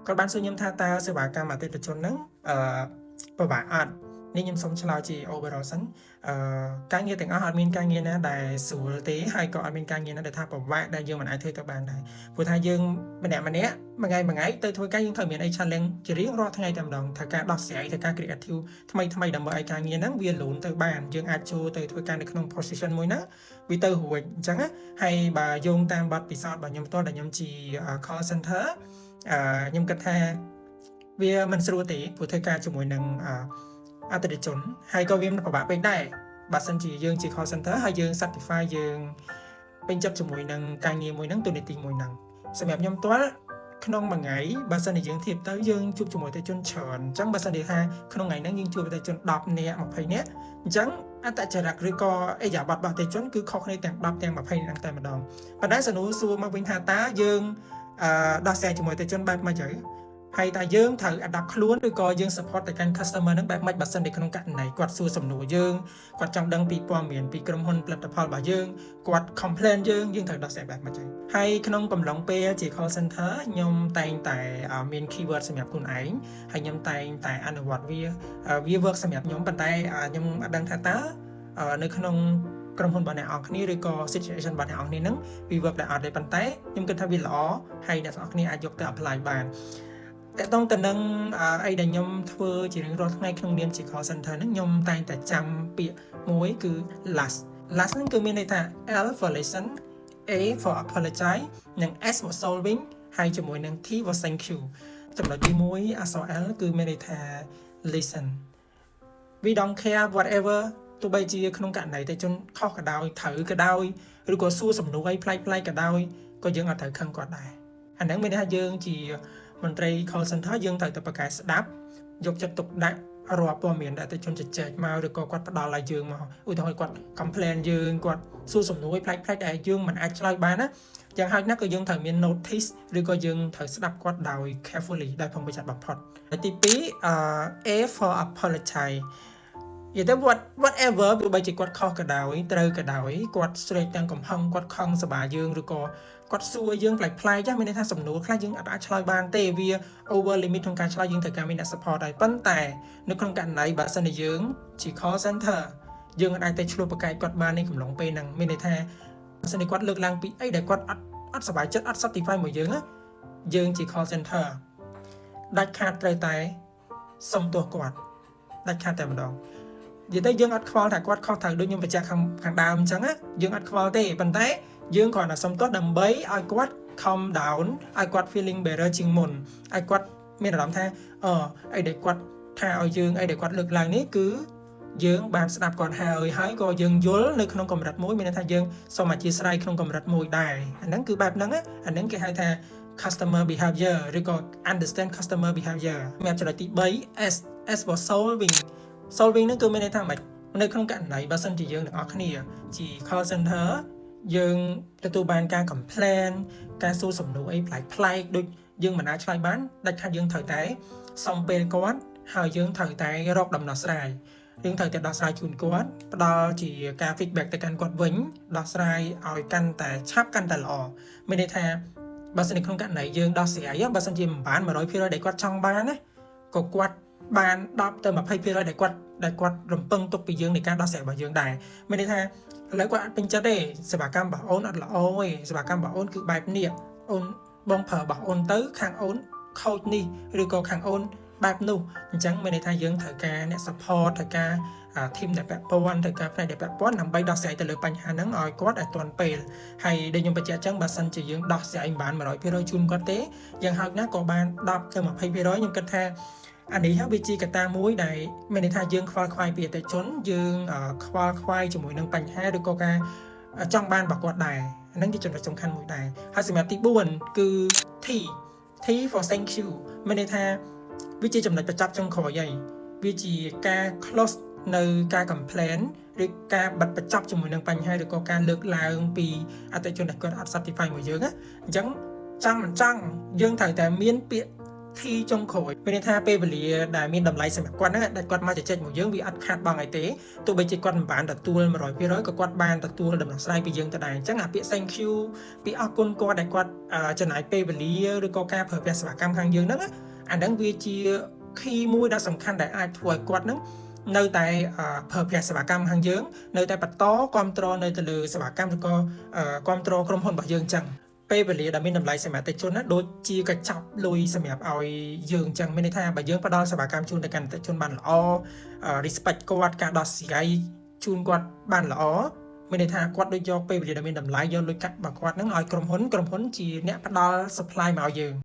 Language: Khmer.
គាត់បានសួរខ្ញុំថាតើសេវាកម្មអតិថិជនហ្នឹងពិបាកអត់នេះខ្ញុំសូមឆ្លើយជា overall សិនការងារទាំងអស់អត់មានការងារណាដែលស្រួលទេហើយក៏អត់មានការងារណាដែលថាពិបាកដែលយើងមិនអាចធ្វើទៅបានដែរព្រោះថាយើងម្នាក់មួយថ្ងៃទៅធ្វើការយើងត្រូវមានអី challenge ជារៀងរាល់ថ្ងៃតែម្ដងត្រូវការដោះស្រាយត្រូវការ creative ថ្មីដើម្បីឲ្យការងារហ្នឹងវាលូនទៅបានយើងអាចចូលទៅធ្វើការនៅក្នុង position មួយហ្នឹងវាទៅរួចអញ្ចឹងហើយបើយោងតាមបទពិសោធន៍របស់ខ្ញុំផ្ទាល់ដែលខ្ញុំជា call center ខ្ញុំគិតថាវាមិនស្រួលទេព្រោះធ្វើការជាមួយនឹងអតិថិជនហើយក៏វាមិនពិបាកពេកដែរបើសិនជាយើងជា call center ហើយយើង satisfy យើងពេញចិត្តជាមួយនឹងការងារមួយហ្នឹងទូនីតិមួយហ្នឹងសម្រាប់ខ្ញុំផ្ទាល់ក្នុងមួយថ្ងៃបើសិនជាយើងធៀបទៅយើងជួបជាមួយអតិថិជនច្រើនអញ្ចឹងបើសិនជាថាក្នុងថ្ងៃហ្នឹងយើងជួបអតិថិជន10នាក់20នាក់អញ្ចឹងអត្តចរិតឬក៏អិយាប័តរបស់អតិថិជនគឺខុសគ្នាទាំង10ទាំង20នាក់តែម្ដងប៉ុន្តែសំណួរសួរមកវិញថាតើយើងដោះស្រាយជាមួយអតិថិជនបែបម៉េចទៅហើយតើយើងត្រូវ adapt ខ្លួនឬក៏យើង support ទៅកាន់ customer ហ្នឹងបែបម៉េចបើសិនតែក្នុងករណីគាត់សួរសំណួរយើងគាត់ចង់ដឹងពីព័ត៌មានពីក្រុមហ៊ុនផលិតផលរបស់យើងគាត់ complain យើងត្រូវដោះស្រាយបែបម៉េចហើយក្នុងកំឡុងពេលជា call center ខ្ញុំតែងតែមាន keyword សម្រាប់ខ្លួនឯងហើយខ្ញុំតែងតែអនុវត្តវា work សម្រាប់ខ្ញុំប៉ុន្តែខ្ញុំអត់ដឹងថាតើនៅក្នុងក្រុមហ៊ុនរបស់អ្នកនរគ្នាឬក៏ situation របស់អ្នកនរគ្នាហ្នឹងវា work ដែរអត់ទេប៉ុន្តែខ្ញុំគិតថាវាល្អហើយអ្នកនរគ្នាអាចយកទៅ apply បានតើតង់ទៅនឹងអីដែលខ្ញុំធ្វើជារៀងរាល់ថ្ងៃក្នុងនាមជា call center ហ្នឹងខ្ញុំតែងតែចាំពាក្យមួយគឺ last ហ្នឹងគឺមានន័យថា L for listen A for apologize និង S for solving ហើយជាមួយនឹង T for thank you ចំណុចទី1អក្សរ L គឺមានន័យថា listen we don't care whatever ទោះបីជាក្នុងករណីតែជនខុសក៏ដោយត្រូវក៏ដោយឬក៏សួរសំណួរអីប្លែកៗក៏ដោយក៏យើងអត់ត្រូវខឹងគាត់ដែរអាហ្នឹងមានន័យថាយើងជាមន្ត្រី call center យើងត្រូវតែប្រកែកស្ដាប់យកចិត្តទុកដាក់រាល់ព័ត៌មានដែលអតិថិជនជជែកមកឬក៏គាត់ផ្ដល់ឲ្យយើងមកឧទាហរណ៍គាត់ complain យើងគាត់សួរសំណួរប្លែកៗដែលយើងមិនអាចឆ្លើយបានណាយ៉ាងហោចណាស់ក៏យើងត្រូវមាន notice ឬក៏យើងត្រូវស្ដាប់គាត់ដោយ carefully ដោយប្រុងប្រយ័ត្នបំផុតហើយទី2 A for apologize និយាយទៅ whatever ទោះបីជាគាត់ខុសក៏ដោយត្រូវក៏ដោយគាត់ស្រែកទាំងកំហឹងគាត់ខឹងសប្បាយយើងឬក៏គាត់សួរយើងប្លែកៗចាស់មានន័យថាសំណួរខ្លះយើងអាចឆ្លើយបានទេវា over limit ក្នុងការឆ្លើយយើងត្រូវការមានអ្នក support ហើយប៉ុន្តែនៅក្នុងករណីបើសិនជាយើងជា call center យើងអាចទៅឆ្លោះប្រកែកគាត់បាននេះកំឡុងពេលហ្នឹងមានន័យថាបើសិនជាគាត់លើកឡើងពីអីដែលគាត់អត់សប្បាយចិត្តអត់ satisfy មួយយើងយើងជា call center ដាច់ខាតត្រូវតែសុំទោសគាត់ដាច់ខាតតែម្ដងនិយាយទៅយើងអត់ខ្វល់ថាគាត់ខុសត្រូវដូចខ្ញុំបញ្ជាក់ខាងដើមអញ្ចឹងយើងអត់ខ្វល់ទេប៉ុន្តែយើងគ្រាន់តែសុំទោសដើម្បីឲ្យគាត់ calm down ឲ្យគាត់ feeling better ជាងមុនឲ្យគាត់មានអារម្មណ៍ថាអីដែលគាត់ថាឲ្យយើងអីដែលគាត់លើកឡើងនេះគឺយើងបានស្ដាប់គាត់ហើយក៏យើងយល់នៅក្នុងកម្រិតមួយមានន័យថាយើងសូមអធិស្ឋានក្នុងកម្រិតមួយដែរអាហ្នឹងគឺបែបហ្នឹងអាហ្នឹងគេហៅថា customer behavior ឬក៏ understand customer behavior សម្រាប់ចំណុចទី3 S for solving ហ្នឹងគឺមានន័យថាម៉េចនៅក្នុងករណីបើសិនជាយើងទាំងអស់គ្នាជា call center យើងទទួលបានការ complain ការសួរសំណួរអីប្លែកៗដូចយើងមិនអាចឆ្លើយបានដាច់ខាតយើងត្រូវតែសុំពេលគាត់ហើយយើងត្រូវតែរកដំណោះស្រាយយើងត្រូវតែដោះស្រាយជូនគាត់ផ្ដល់ជាការ feedback ទៅកាន់គាត់វិញដោះស្រាយឲ្យកាន់តែឆាប់កាន់តែល្អមានន័យថាបើសិនក្នុងករណីយើងដោះស្រាយបើសិនជាមិនបាន 100% ដែលគាត់ចង់បានណាក៏គាត់បាន10ទៅ 20% ដែលគាត់រំពឹងទុកពីយើងនៃការដោះស្រាយរបស់យើងដែរមានន័យថាឥឡូវគាត់អត់ពេញចិត្តទេសេវាកម្មរបស់អូនអត់ល្អទេសេវាកម្មរបស់អូនគឺបែបនេះអូនបងប្រើរបស់អូនទៅខាងអូនខូចនេះឬក៏ខាងអូនបែបនោះអញ្ចឹងមានន័យថាយើងត្រូវការអ្នក support ត្រូវការ team ដែលពាក់ព័ន្ធត្រូវការផ្នែកដែលពាក់ព័ន្ធដើម្បីដោះស្រាយទៅលើបញ្ហាហ្នឹងឲ្យគាត់ឲ្យទាន់ពេលហើយដូចខ្ញុំបញ្ជាក់អញ្ចឹងបើសិនជាយើងដោះស្រាយមិនបាន 100% ជូនគាត់ទេយ៉ាងហោចណាស់ក៏បាន10ទៅ 20% ខ្ញុំគិតថាអានេះវាជាកត្តាមួយដែលមានន័យថាយើងខ្វល់ខ្វាយពីអតិថិជនយើងខ្វល់ខ្វាយជាមួយនឹងបញ្ហាឬក៏ការចង់បានរបស់គាត់ដែរហ្នឹងជាចំណុចសំខាន់មួយដែរហើយសម្រាប់ទី4គឺ T for thank you មានន័យថាវាជាចំណុចបញ្ចប់ចុងក្រោយហើយវាជាការ close នៅការ complain ឬការបិទបញ្ចប់ជាមួយនឹងបញ្ហាឬក៏ការលើកឡើងពីអតិថិជនដែលគាត់អត់ satisfy មួយយើងអញ្ចឹងចង់មិនចង់យើងត្រូវតែមានពាក្យ ที่ចុងក្រោយមានន័យថាពេលវេលាដែលមានតម្លៃសម្រាប់គាត់ហ្នឹងដែលគាត់មកជជែកមកយើងវាអត់ខាតបង់អីទេទោះបីជាគាត់មិនបានទទួល 100% ក៏គាត់បានទទួលដំណោះស្រាយពីយើងទៅដែរអញ្ចឹងអាពាក្យ thank you ពាក្យអរគុណគាត់ដែលគាត់ចំណាយពេលវេលាឬក៏ការប្រើប្រាស់សេវាកម្មខាងយើងហ្នឹងអាហ្នឹងវាជា key មួយដ៏សំខាន់ដែលអាចធ្វើឲ្យគាត់ហ្នឹងនៅតែប្រើប្រាស់សេវាកម្មខាងយើងនៅតែបន្តគ្រប់គ្រងនៅទៅលើសេវាកម្មឬក៏គ្រប់គ្រងក្រុមហ៊ុនរបស់យើងអញ្ចឹងពេលវេលាដែលមានតម្លៃសម្រាប់អតិថិជនណាដូចជាកញ្ចប់លុយសម្រាប់ឲ្យយើងអញ្ចឹងមានន័យថាបើយើងផ្ដល់សេវាកម្មជូនទៅកាន់អតិថិជនបានល្អ respect គាត់ការដោះស្រាយជូនគាត់បានល្អមានន័យថាគាត់ដូចយកពេលវេលាដែលមានតម្លៃយកលុយកាក់របស់គាត់ហ្នឹងឲ្យក្រុមហ៊ុនជាអ្នកផ្ដល់ supply មកឲ្យយើង